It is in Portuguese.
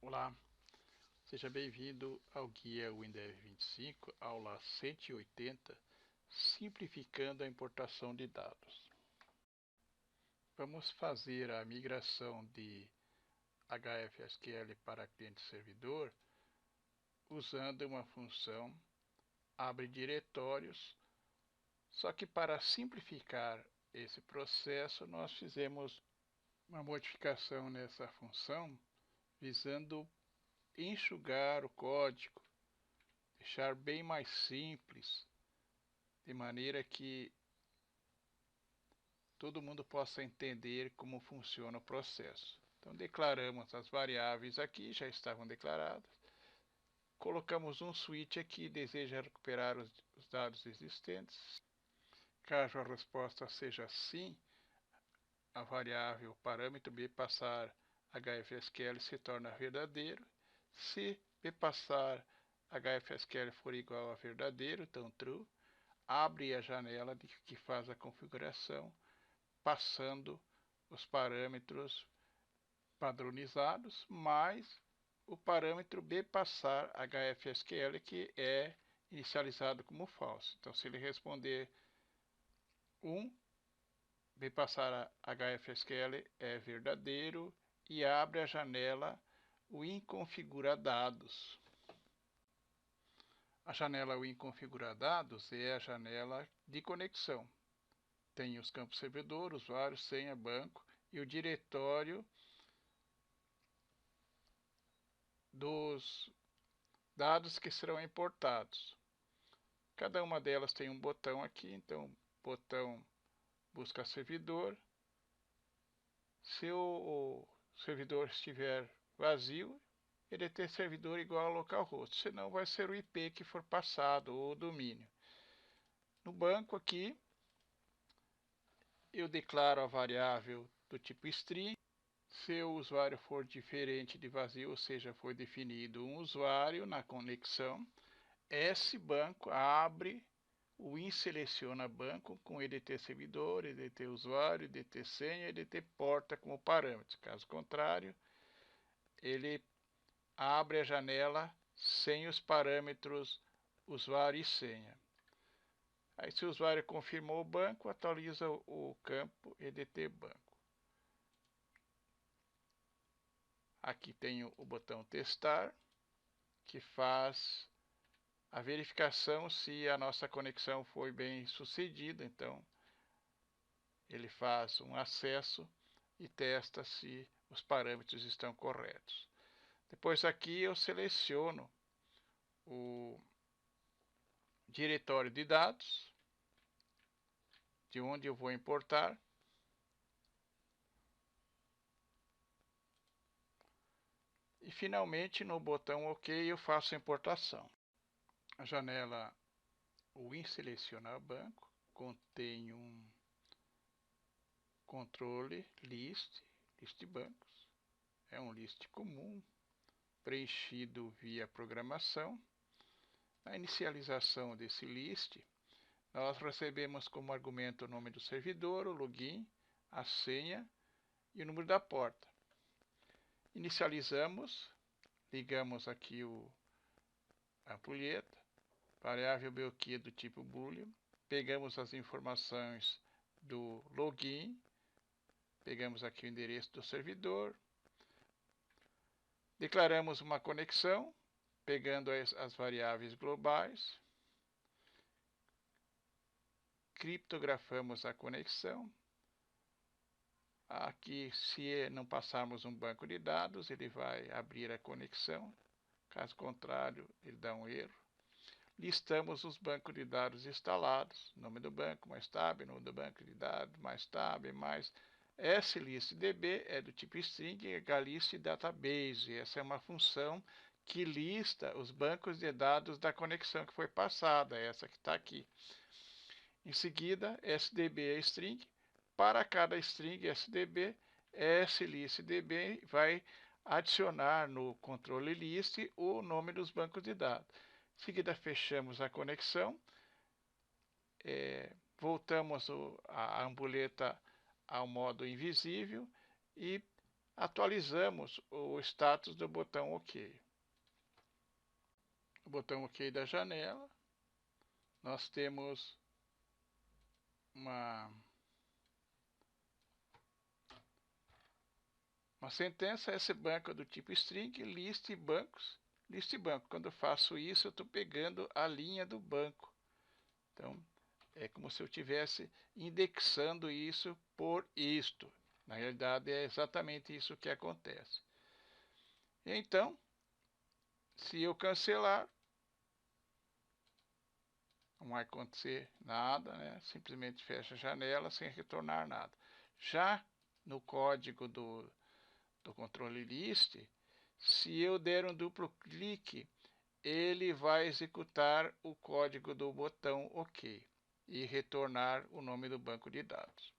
Olá, seja bem-vindo ao Guia WinDev 25, aula 180, simplificando a importação de dados. Vamos fazer a migração de HFSQL para cliente-servidor usando uma função abre diretórios, só que para simplificar esse processo nós fizemos uma modificação nessa função visando enxugar o código, deixar bem mais simples, de maneira que todo mundo possa entender como funciona o processo. Então declaramos as variáveis aqui, já estavam declaradas. Colocamos um switch aqui, deseja recuperar os dados existentes. Caso a resposta seja sim, a variável parâmetro b passar HFSQL se torna verdadeiro. Se b passar HFSQL for igual a verdadeiro, então true, abre a janela que faz a configuração, passando os parâmetros padronizados, mais o parâmetro b passar HFSQL, que é inicializado como falso. Então, se ele responder 1, b passar HFSQL é verdadeiro e abre a janela o inconfigura dados. A janela o inconfigura dados é a janela de conexão. Tem os campos servidor, usuário, senha, banco e o diretório dos dados que serão importados. Cada uma delas tem um botão aqui, então botão busca servidor. Se o servidor estiver vazio, ele tem servidor igual a localhost, senão vai ser o IP que for passado ou o domínio. No banco aqui, eu declaro a variável do tipo string. Se o usuário for diferente de vazio, ou seja, foi definido um usuário na conexão, esse banco abre o seleciona banco com EDT servidor, EDT usuário, EDT senha, EDT porta como parâmetros. Caso contrário, ele abre a janela sem os parâmetros usuário e senha. Aí, se o usuário confirmou o banco, atualiza o campo EDT banco. Aqui tem o botão testar, que faz a verificação se a nossa conexão foi bem sucedida. Então, ele faz um acesso e testa se os parâmetros estão corretos. Depois aqui eu seleciono o diretório de dados, de onde eu vou importar. E finalmente no botão OK eu faço a importação. A janela o selecionar banco contém um controle list de bancos. É um list comum, preenchido via programação. Na inicialização desse list, nós recebemos como argumento o nome do servidor, o login, a senha e o número da porta. Inicializamos, ligamos aqui a ampulheta, variável BOQ do tipo boolean, pegamos as informações do login, pegamos aqui o endereço do servidor, declaramos uma conexão, pegando as variáveis globais, criptografamos a conexão. Aqui, se não passarmos um banco de dados, ele vai abrir a conexão. Caso contrário, ele dá um erro. Listamos os bancos de dados instalados, nome do banco, mais tab, nome do banco de dados, mais tab, mais slistDB é do tipo string, list database. Essa é uma função que lista os bancos de dados da conexão que foi passada, essa que está aqui. Em seguida, sdb é string. Para cada string sdb, slistDB vai adicionar no controle list o nome dos bancos de dados. Em seguida, fechamos a conexão, voltamos a ampulheta ao modo invisível e atualizamos o status do botão OK. O botão OK da janela, nós temos uma sentença, esse banco é do tipo string, list bancos, list banco. Quando eu faço isso, eu estou pegando a linha do banco. Então, é como se eu estivesse indexando isso por isto. Na realidade, é exatamente isso que acontece. Então, se eu cancelar, não vai acontecer nada, né? Simplesmente fecha a janela sem retornar nada. Já no código do controle list, se eu der um duplo clique, ele vai executar o código do botão OK e retornar o nome do banco de dados.